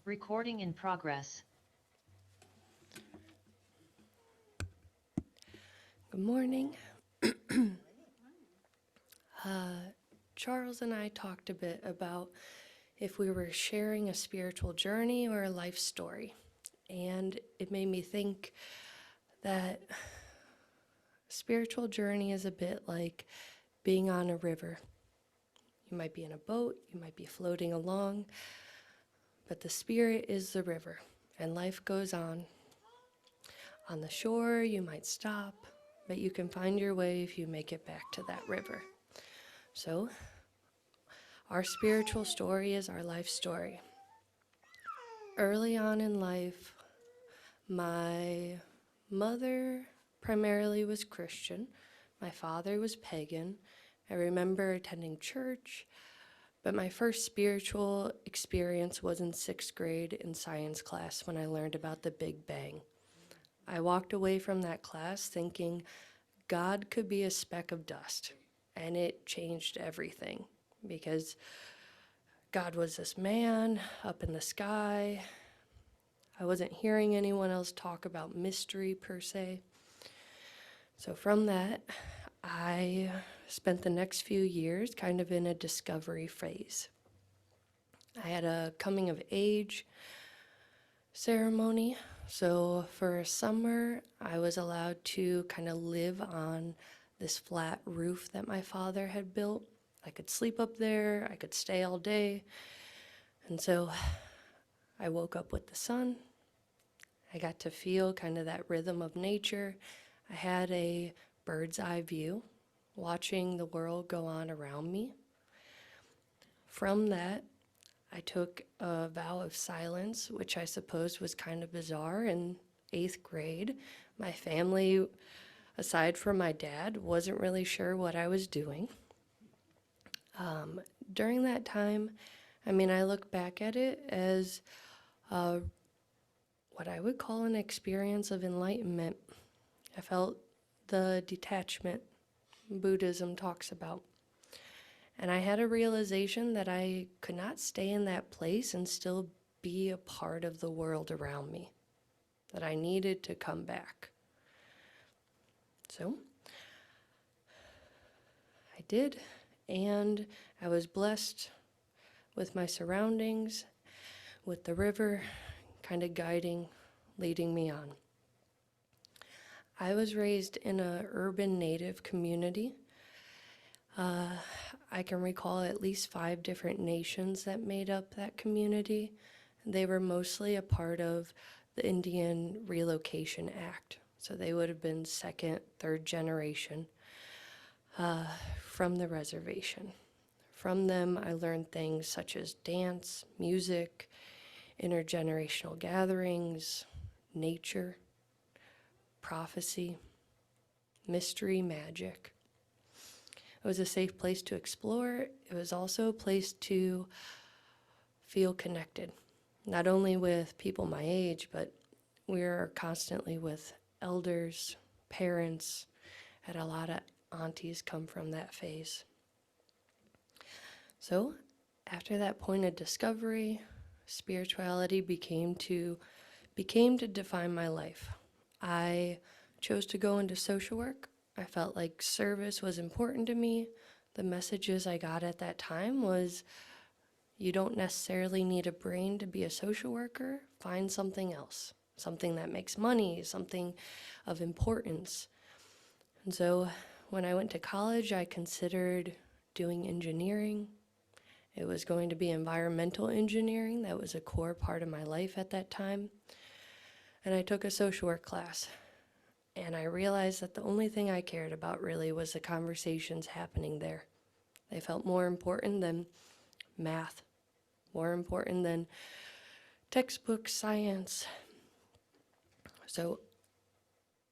Recording in progress. Good morning. Charles and I talked a bit about if we were sharing a spiritual journey or a life story. And it made me think that spiritual journey is a bit like being on a river. You might be in a boat, you might be floating along, but the spirit is the river, and life goes on. On the shore, you might stop, but you can find your way if you make it back to that river. So, our spiritual story is our life story. Early on in life, my mother primarily was Christian. My father was pagan. I remember attending church, but my first spiritual experience was in 6th grade in science class when I learned about the Big Bang. I walked away from that class thinking God could be a speck of dust, and it changed everything because God was this man up in the sky. I wasn't hearing anyone else talk about mystery per se. So from that, I spent the next few years kind of in a discovery phase. I had a coming of age ceremony. So for summer, I was allowed to kind of live on this flat roof that my father had built. I could sleep up there, I could stay all day. And so I woke up with the sun. I got to feel kind of that rhythm of nature. I had a bird's eye view, watching the world go on around me. From that, I took a vow of silence, which I suppose was kind of bizarre in 8th grade. My family, aside from my dad, wasn't really sure what I was doing. During that time, I look back at it as what I would call an experience of enlightenment. I felt the detachment Buddhism talks about. And I had a realization that I could not stay in that place and still be a part of the world around me, that I needed to come back. So I did, and I was blessed with my surroundings, with the river kind of guiding, leading me on. I was raised in an urban native community. I can recall at least 5 different nations that made up that community. They were mostly a part of the Indian Relocation Act. So they would have been 2nd, 3rd generation from the reservation. From them, I learned things such as dance, music, intergenerational gatherings, nature, prophecy, mystery, magic. It was a safe place to explore. It was also a place to feel connected, not only with people my age, but we were constantly with elders, parents, had a lot of aunties come from that phase. So after that point of discovery, spirituality became to define my life. I chose to go into social work. I felt like service was important to me. The messages I got at that time was, you don't necessarily need a brain to be a social worker. Find something else, something that makes money, something of importance. And so when I went to college, I considered doing engineering. It was going to be environmental engineering. That was a core part of my life at that time. And I took a social work class. And I realized that the only thing I cared about really was the conversations happening there. They felt more important than math, more important than textbook science. So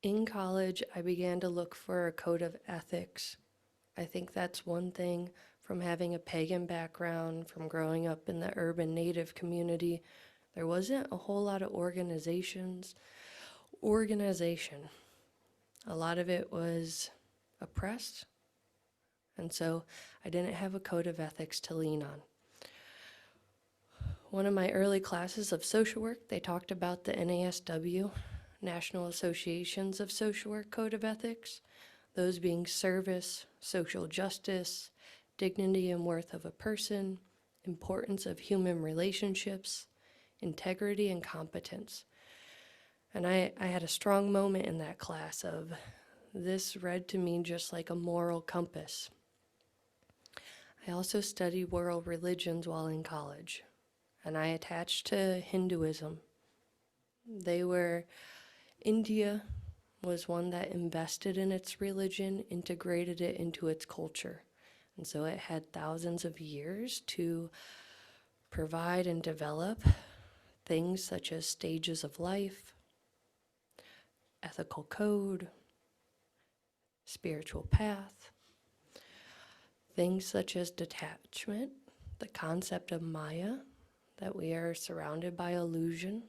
in college, I began to look for a code of ethics. I think that's one thing from having a pagan background, from growing up in the urban native community. There wasn't a whole lot of organization. A lot of it was oppressed, and so I didn't have a code of ethics to lean on. One of my early classes of social work, they talked about the NASW, National Associations of Social Work Code of Ethics, those being service, social justice, dignity and worth of a person, importance of human relationships, integrity and competence. And I had a strong moment in that class of this read to me just like a moral compass. I also studied world religions while in college, and I attached to Hinduism. India was one that invested in its religion, integrated it into its culture. And so it had thousands of years to provide and develop things such as stages of life, ethical code, spiritual path, things such as detachment, the concept of Maya, that we are surrounded by illusion,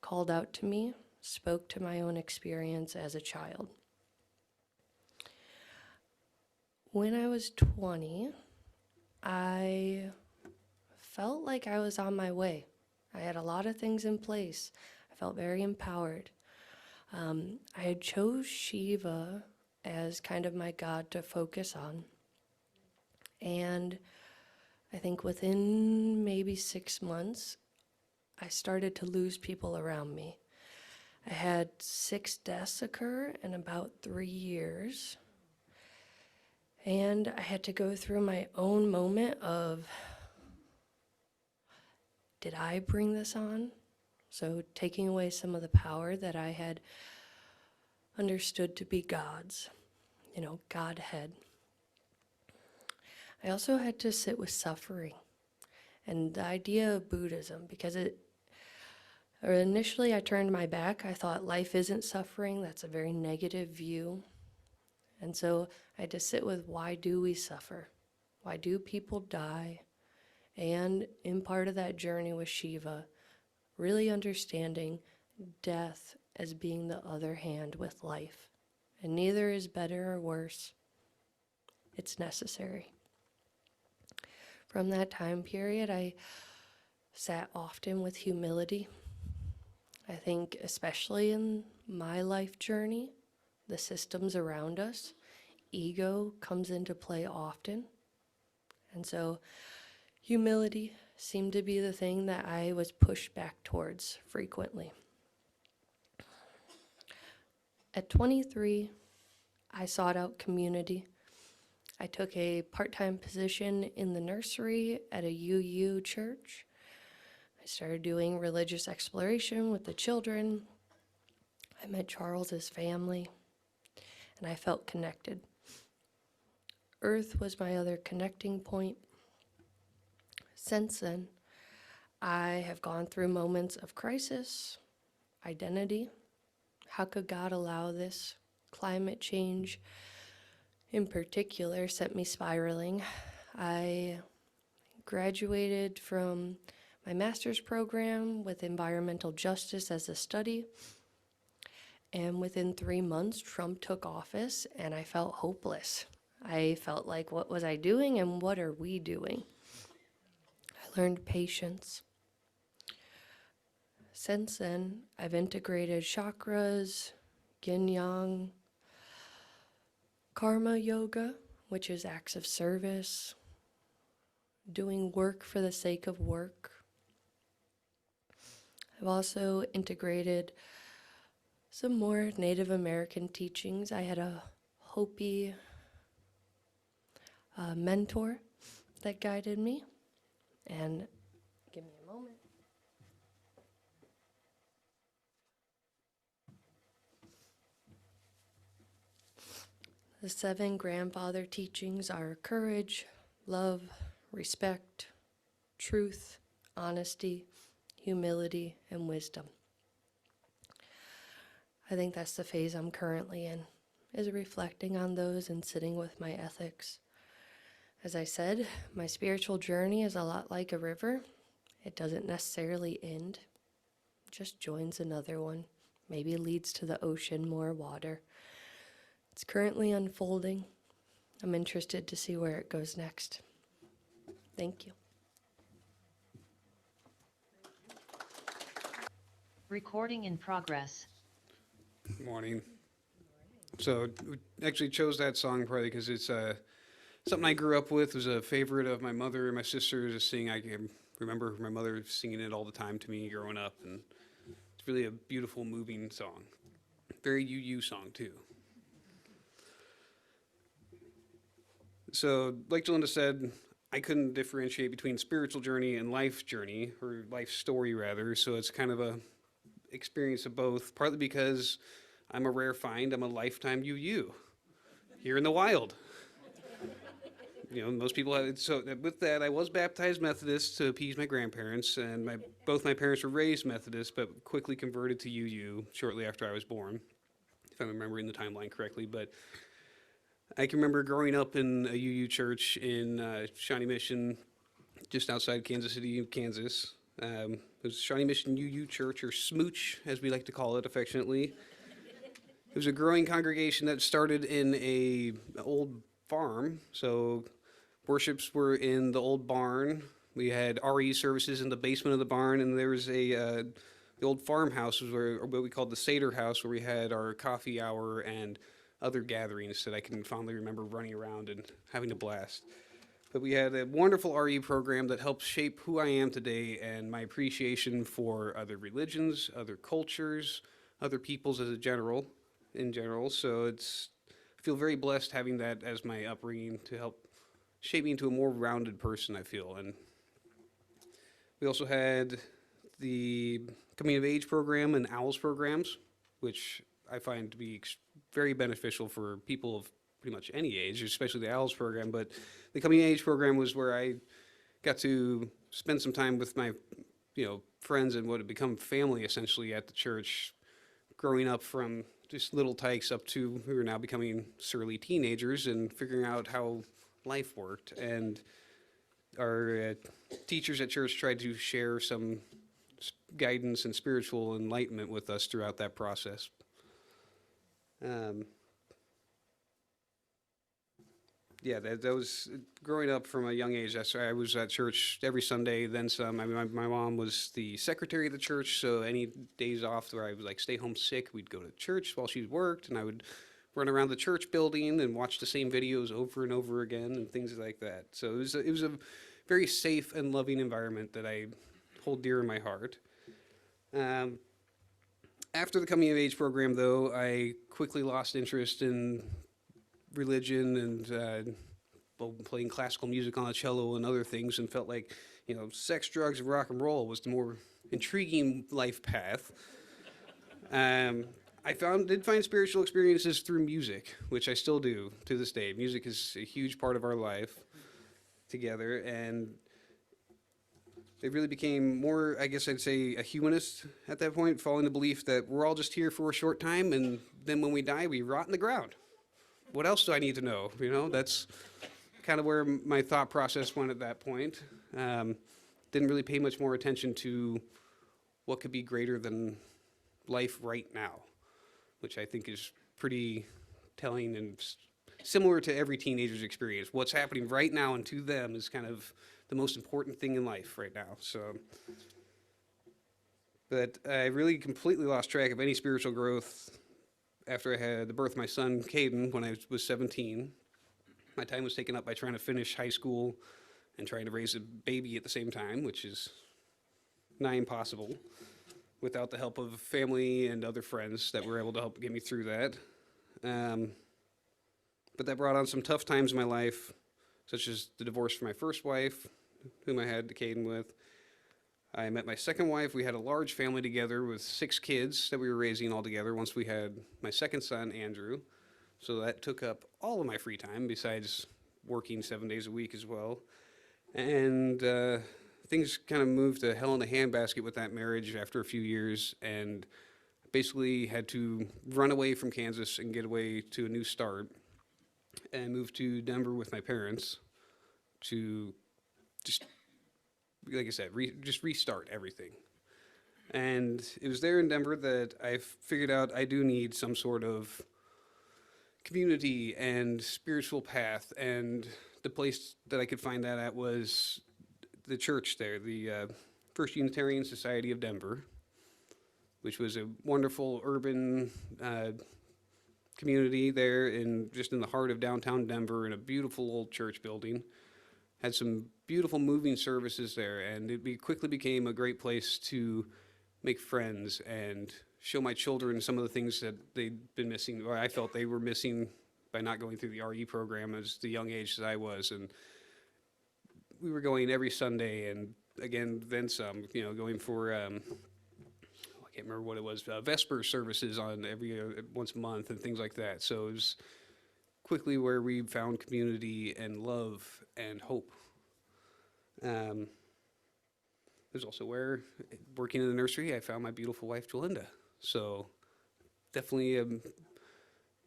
called out to me, spoke to my own experience as a child. When I was 20, I felt like I was on my way. I had a lot of things in place. I felt very empowered. I had chose Shiva as kind of my god to focus on. And I think within maybe 6 months, I started to lose people around me. I had 6 deaths occur in about 3 years. And I had to go through my own moment of, did I bring this on? So taking away some of the power that I had understood to be God's, Godhead. I also had to sit with suffering and the idea of Buddhism, because initially I turned my back. I thought life isn't suffering. That's a very negative view. And so I had to sit with, why do we suffer? Why do people die? And in part of that journey with Shiva, really understanding death as being the other hand with life. And neither is better or worse. It's necessary. From that time period, I sat often with humility. I think especially in my life journey, the systems around us, ego comes into play often. And so humility seemed to be the thing that I was pushed back towards frequently. At 23, I sought out community. I took a part-time position in the nursery at a UU church. I started doing religious exploration with the children. I met Charles's family, and I felt connected. Earth was my other connecting point. Since then, I have gone through moments of crisis, identity. How could God allow this? Climate change, in particular, sent me spiraling. I graduated from my master's program with environmental justice as a study. And within 3 months, Trump took office, and I felt hopeless. I felt like, what was I doing, and what are we doing? I learned patience. Since then, I've integrated chakras, yin-yang, karma yoga, which is acts of service, doing work for the sake of work. I've also integrated some more Native American teachings. I had a Hopi mentor that guided me. And give me a moment. The 7 grandfather teachings are courage, love, respect, truth, honesty, humility, and wisdom. I think that's the phase I'm currently in, is reflecting on those and sitting with my ethics. As I said, my spiritual journey is a lot like a river. It doesn't necessarily end, it just joins another one, maybe leads to the ocean, more water. It's currently unfolding. I'm interested to see where it goes next. Thank you. Recording in progress. Good morning. So we actually chose that song probably because it's something I grew up with. It was a favorite of my mother and my sister to sing. I can remember my mother singing it all the time to me growing up, and it's really a beautiful, moving song. Very UU song too. So, like Jolynda said, I couldn't differentiate between spiritual journey and life journey, or life story rather. So it's kind of a experience of both. Partly because I'm a rare find. I'm a lifetime UU here in the wild. Most people have. So with that, I was baptized Methodist to appease my grandparents, and both my parents were raised Methodist, but quickly converted to UU shortly after I was born, if I'm remembering the timeline correctly. But I can remember growing up in a UU church in Shawnee Mission, just outside Kansas City, Kansas. It was Shawnee Mission UU Church, or Smooch, as we like to call it affectionately. It was a growing congregation that started in an old farm. So worships were in the old barn. We had RE services in the basement of the barn, and there was the old farmhouse was what we called the Seder house, where we had our coffee hour and other gatherings that I can fondly remember running around and having a blast. But we had a wonderful RE program that helped shape who I am today and my appreciation for other religions, other cultures, other peoples in general. So I feel very blessed having that as my upbringing to help shape me into a more rounded person, I feel. And we also had the coming of age program and OWLS programs, which I find to be very beneficial for people of pretty much any age, especially the OWLS program. But the coming of age program was where I got to spend some time with my friends and what had become family essentially at the church, growing up from just little tykes up to who are now becoming surly teenagers and figuring out how life worked. And our teachers at church tried to share some guidance and spiritual enlightenment with us throughout that process. That was growing up from a young age. I was at church every Sunday, then some. I mean, my mom was the secretary of the church, so any days off where I would stay home sick, we'd go to church while she worked, and I would run around the church building and watch the same videos over and over again and things like that. So it was a very safe and loving environment that I hold dear in my heart. After the coming of age program, though, I quickly lost interest in religion and playing classical music on the cello and other things, and felt like sex, drugs, and rock and roll was the more intriguing life path. I did find spiritual experiences through music, which I still do to this day. Music is a huge part of our life together, and it really became more, I guess I'd say, a humanist at that point, following the belief that we're all just here for a short time, and then when we die, we rot in the ground. What else do I need to know? That's kind of where my thought process went at that point. Didn't really pay much more attention to what could be greater than life right now, which I think is pretty telling and similar to every teenager's experience. What's happening right now and to them is kind of the most important thing in life right now. But I really completely lost track of any spiritual growth after I had the birth of my son, Caden, when I was 17. My time was taken up by trying to finish high school and trying to raise a baby at the same time, which is nigh impossible without the help of family and other friends that were able to help get me through that. But that brought on some tough times in my life, such as the divorce from my first wife, whom I had Caden with. I met my second wife. We had a large family together with 6 kids that we were raising all together once we had my second son, Andrew. So that took up all of my free time, besides working 7 days a week as well. And things kind of moved to hell in a handbasket with that marriage after a few years, and basically had to run away from Kansas and get away to a new start and move to Denver with my parents to just, like I said, just restart everything. And it was there in Denver that I figured out I do need some sort of community and spiritual path, and the place that I could find that at was the church there, the First Unitarian Society of Denver, which was a wonderful urban community there just in the heart of downtown Denver, in a beautiful old church building. Had some beautiful moving services there, and quickly became a great place to make friends and show my children some of the things that they'd been missing, or I felt they were missing by not going through the RE program as the young age that I was. And we were going every Sunday, and again, then some, going for, I can't remember what it was, Vesper services on every once a month and things like that. So it was quickly where we found community and love and hope. There's also where, working in the nursery, I found my beautiful wife, Jolynda. So definitely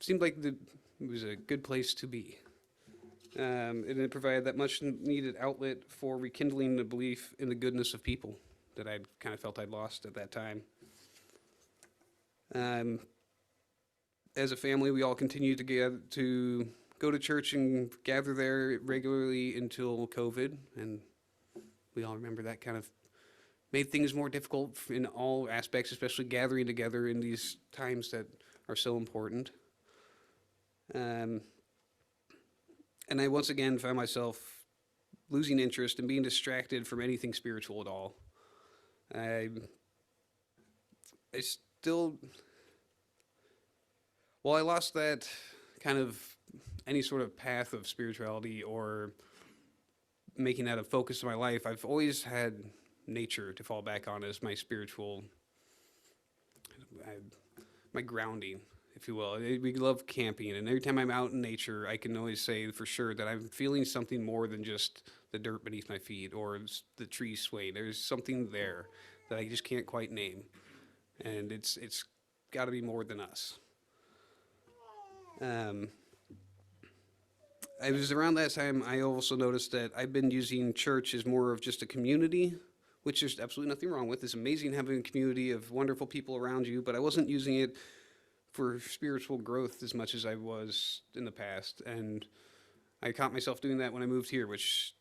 seemed like it was a good place to be. And it provided that much needed outlet for rekindling the belief in the goodness of people that I'd kind of felt I'd lost at that time. As a family, we all continued to go to church and gather there regularly until COVID, and we all remember that kind of made things more difficult in all aspects, especially gathering together in these times that are so important. And I once again found myself losing interest and being distracted from anything spiritual at all. I still, well, I lost that kind of any sort of path of spirituality or making that a focus of my life. I've always had nature to fall back on as my spiritual, my grounding, if you will. We love camping, and every time I'm out in nature, I can always say for sure that I'm feeling something more than just the dirt beneath my feet or the trees swaying. There's something there that I just can't quite name, and it's got to be more than us. It was around that time I also noticed that I've been using church as more of just a community, which there's absolutely nothing wrong with. It's amazing having a community of wonderful people around you, but I wasn't using it for spiritual growth as much as I was in the past. And I caught myself doing that when I moved here, which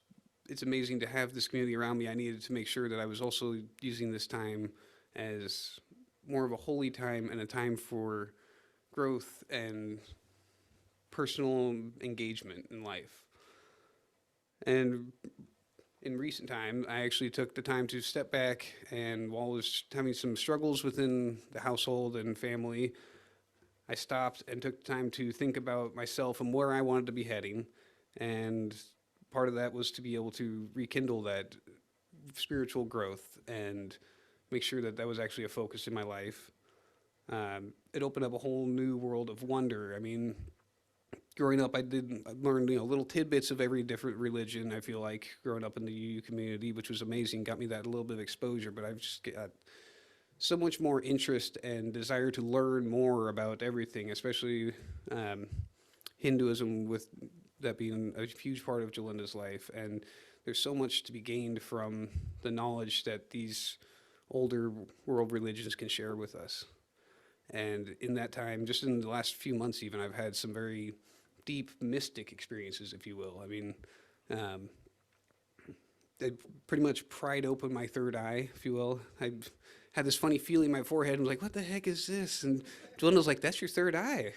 it's amazing to have this community around me. I needed to make sure that I was also using this time as more of a holy time and a time for growth and personal engagement in life. And in recent time, I actually took the time to step back, and while I was having some struggles within the household and family, I stopped and took the time to think about myself and where I wanted to be heading. And part of that was to be able to rekindle that spiritual growth and make sure that that was actually a focus in my life. It opened up a whole new world of wonder. I mean, growing up, I learned little tidbits of every different religion. I feel like growing up in the UU community, which was amazing, got me that little bit of exposure. But I've just got so much more interest and desire to learn more about everything, especially Hinduism, with that being a huge part of Jolynda's life. And there's so much to be gained from the knowledge that these older world religions can share with us. And in that time, just in the last few months even, I've had some very deep mystic experiences, if you will. I mean, I pretty much pried open my third eye, if you will. I had this funny feeling in my forehead and was like, what the heck is this? And Jolynda was like, that's your third eye.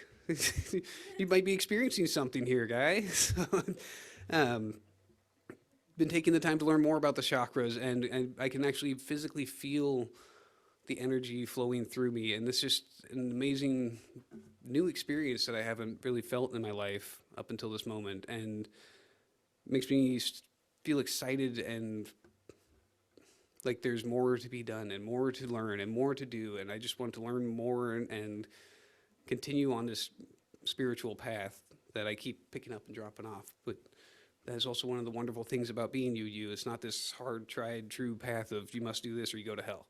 You might be experiencing something here, guy. So, been taking the time to learn more about the chakras, and I can actually physically feel the energy flowing through me, and this is just an amazing new experience that I haven't really felt in my life up until this moment, and makes me feel excited and like there's more to be done and more to learn and more to do, and I just want to learn more and continue on this spiritual path that I keep picking up and dropping off. But that is also one of the wonderful things about being UU. It's not this hard, tried, true path of you must do this or you go to hell,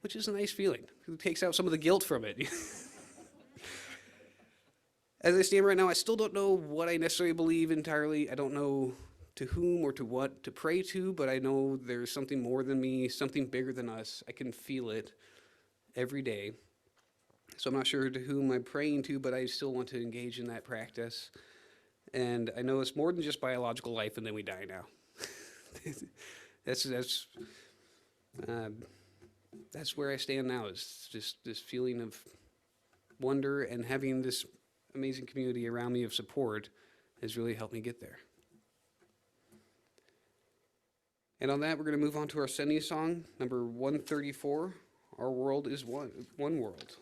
which is a nice feeling. It takes out some of the guilt from it. As I stand right now, I still don't know what I necessarily believe entirely. I don't know to whom or to what to pray to, but I know there's something more than me, something bigger than us. I can feel it every day. So I'm not sure to whom I'm praying to, but I still want to engage in that practice. And I know it's more than just biological life and then we die now. that's that's where I stand now, is just this feeling of wonder, and having this amazing community around me of support has really helped me get there. And on that, we're going to move on to our sending song, number 134, Our World is One World.